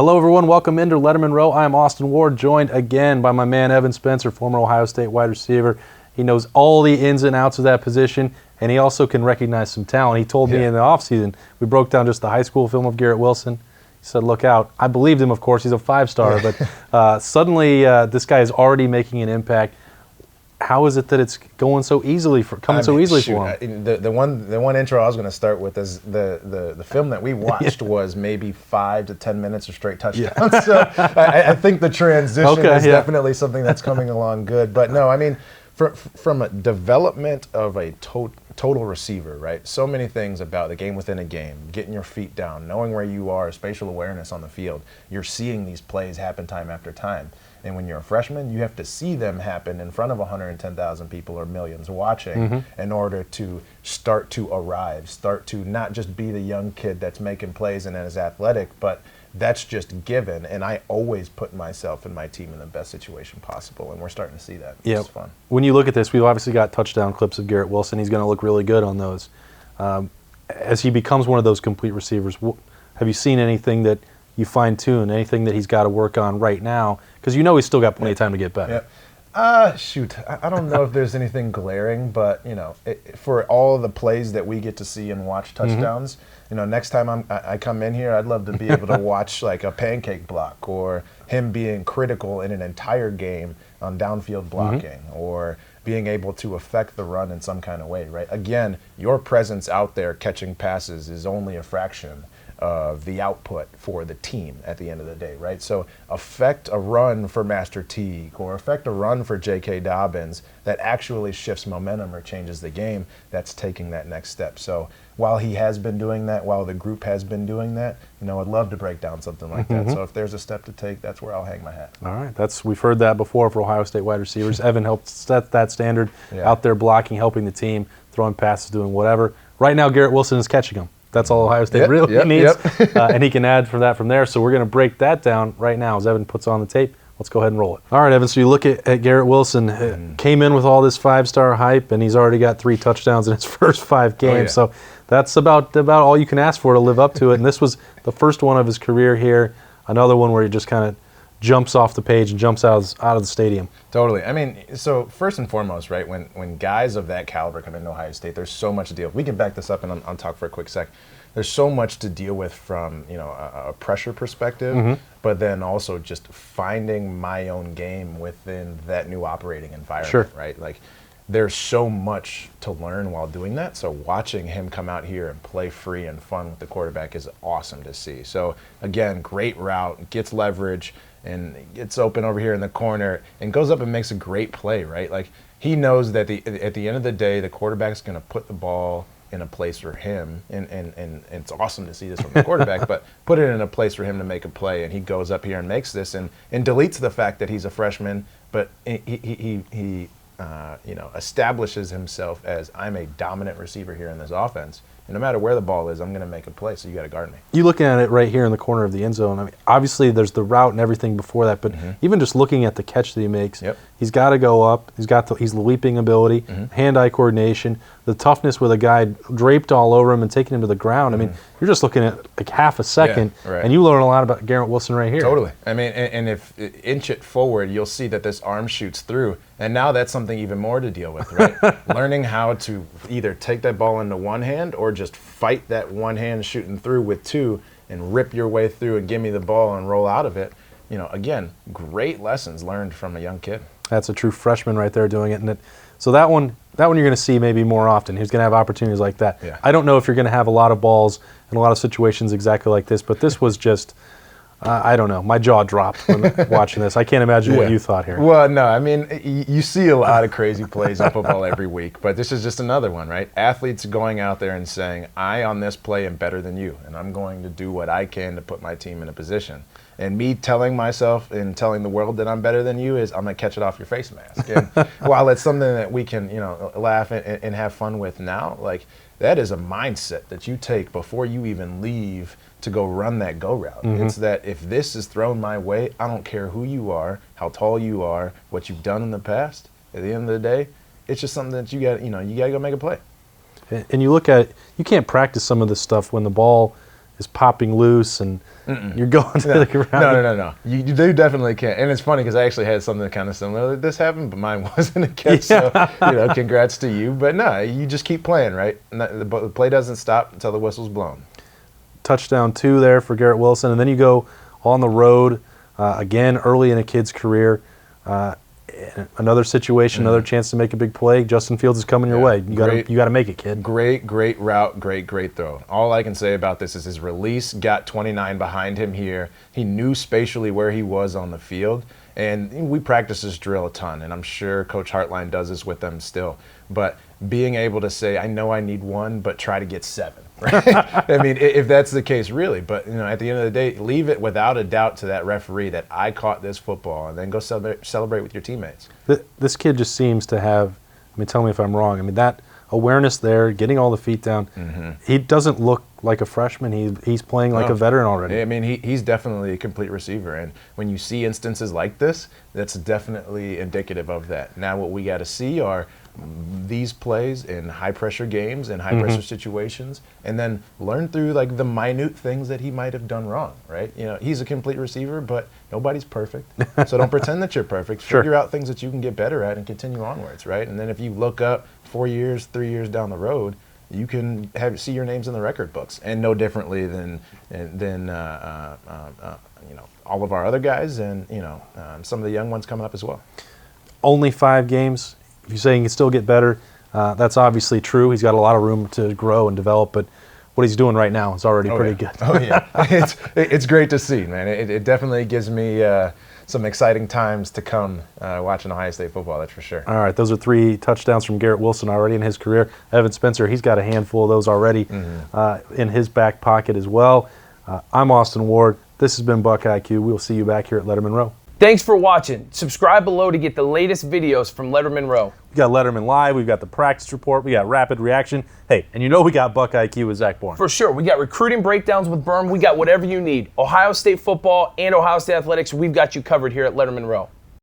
Hello, everyone. Welcome into Lettermen Row. I'm Austin Ward, joined again by my man Evan Spencer, former Ohio State wide receiver. He knows all the ins and outs of that position, and he also can recognize some talent. He told me in the offseason, we broke down just the high school film of Garrett Wilson. He said, look out. I believed him, of course. He's a five-star, but suddenly this guy is already making an impact. How is it that it's going so easily for him? The one intro I was going to start with is the film that we watched was maybe 5 to 10 minutes of straight touchdowns. So I think the transition is definitely something that's coming along good. But no, I mean, from a development of a total receiver, right? So many things about the game within a game, getting your feet down, knowing where you are, spatial awareness on the field. You're seeing these plays happen time after time. And when you're a freshman, you have to see them happen in front of 110,000 people or millions watching in order to start to arrive, start to not just be the young kid that's making plays and is athletic, but that's just given. And I always put myself and my team in the best situation possible, and we're starting to see that. It's fun. When you look at this, we've obviously got touchdown clips of Garrett Wilson. He's going to look really good on those. As he becomes one of those complete receivers, have you seen anything that you fine-tune, anything that he's got to work on right now? Because you know he's still got plenty of time to get better. Shoot, I don't know if there's anything glaring, but you know, for all the plays that we get to see and watch touchdowns, you know, next time I come in here, I'd love to be able to watch like a pancake block or him being critical in an entire game on downfield blocking or being able to affect the run in some kind of way, right? Again, your presence out there catching passes is only a fraction of the output for the team at the end of the day, right? So affect a run for Master Teague or affect a run for J.K. Dobbins that actually shifts momentum or changes the game, that's taking that next step. So while he has been doing that, while the group has been doing that, you know, I'd love to break down something like that. So if there's a step to take, that's where I'll hang my hat. All right, we've heard that before for Ohio State wide receivers. Evan helped set that standard out there blocking, helping the team, throwing passes, doing whatever. Right now, Garrett Wilson is catching them. That's all Ohio State really needs, and he can add from there. So we're going to break that down right now as Evan puts on the tape. Let's go ahead and roll it. All right, Evan, so you look at Garrett Wilson, came in with all this five-star hype, and he's already got 3 touchdowns in his first 5 games. So that's about all you can ask for to live up to it. And this was the first one of his career here, another one where he just kind of jumps off the page and jumps out of the stadium. Totally. I mean, so first and foremost, right, when guys of that caliber come into Ohio State, there's so much to deal with. We can back this up and I'll talk for a quick sec. There's so much to deal with from, you know, a pressure perspective, but then also just finding my own game within that new operating environment, right? Like, there's so much to learn while doing that. So watching him come out here and play free and fun with the quarterback is awesome to see. So again, great route, gets leverage, and gets open over here in the corner and goes up and makes a great play, right? Like, he knows that at the end of the day, the quarterback's going to put the ball in a place for him, and it's awesome to see this from the quarterback, but put it in a place for him to make a play, and he goes up here and makes this and deletes the fact that he's a freshman, but he you know, establishes himself as, I'm a dominant receiver here in this offense. And no matter where the ball is, I'm going to make a play, so you got to guard me. You looking at it right here in the corner of the end zone. I mean, obviously there's the route and everything before that, but even just looking at the catch that he makes, he's got to go up. He's the leaping ability, hand-eye coordination, the toughness with a guy draped all over him and taking him to the ground. I mean, you're just looking at like half a second, and you learn a lot about Garrett Wilson right here. Totally. I mean, and if inch it forward, you'll see that this arm shoots through, and now that's something even more to deal with, right? Learning how to either take that ball into one hand or just fight that one hand shooting through with 2 and rip your way through and give me the ball and roll out of it. You know, again, great lessons learned from a young kid. That's a true freshman right there doing it. So that one you're going to see maybe more often. He's going to have opportunities like that. I don't know if you're going to have a lot of balls in a lot of situations exactly like this, but this was just, I don't know. My jaw dropped when watching this. I can't imagine what you thought here. Well, no, I mean, you see a lot of crazy plays in football every week, but this is just another one, right? Athletes going out there and saying, I on this play am better than you, and I'm going to do what I can to put my team in a position. And me telling myself and telling the world that I'm better than you is, I'm going to catch it off your face mask. And while it's something that we can, you know, laugh and have fun with now, like, that is a mindset that you take before you even leave to go run that go route. It's that if this is thrown my way, I don't care who you are, how tall you are, what you've done in the past. At the end of the day, it's just something that you got to go make a play. And you look at it, you can't practice some of this stuff when the ball is popping loose and you're going to the ground. No. You definitely can't. And it's funny because I actually had something kind of similar that this happened, but mine wasn't a catch. So, congrats to you. But no, you just keep playing, right? And the play doesn't stop until the whistle's blown. Touchdown 2 there for Garrett Wilson. And then you go on the road again early in a kid's career. Another situation, another chance to make a big play. Justin Fields is coming your way. You got to make it, kid. Great route, great throw. All I can say about this is his release got 29 behind him here. He knew spatially where he was on the field, and we practice this drill a ton, and I'm sure Coach Hartline does this with them still. But being able to say, I know I need 1, but try to get 7. Right? I mean, if that's the case, really. But at the end of the day, leave it without a doubt to that referee that I caught this football, and then go celebrate with your teammates. This kid just seems to have. Tell me if I'm wrong. That awareness there, getting all the feet down. He doesn't look like a freshman. He's playing like a veteran already. He's definitely a complete receiver, and when you see instances like this, that's definitely indicative of that. Now, what we got to see are these plays in high-pressure games and high-pressure situations, and then learn through the minute things that he might have done wrong, right? He's a complete receiver, but nobody's perfect. So don't pretend that you're perfect. Figure out things that you can get better at and continue onwards, right? And then if you look up 4 years, 3 years down the road, you can see your names in the record books, and no differently than all of our other guys, and some of the young ones coming up as well. Only 5 games. If you're saying he can still get better, that's obviously true. He's got a lot of room to grow and develop, but what he's doing right now is already pretty good. Oh, yeah. It's great to see, man. It definitely gives me some exciting times to come watching Ohio State football, that's for sure. All right, those are 3 touchdowns from Garrett Wilson already in his career. Evan Spencer, he's got a handful of those already in his back pocket as well. I'm Austin Ward. This has been BuckIQ. We'll see you back here at Lettermen Row. Thanks for watching. Subscribe below to get the latest videos from Lettermen Row. We got Lettermen Live, we've got the practice report, we got rapid reaction. Hey, and we got BuckIQ with Zach Bourne. For sure. We got recruiting breakdowns with Berm. We got whatever you need. Ohio State football and Ohio State athletics, we've got you covered here at Lettermen Row.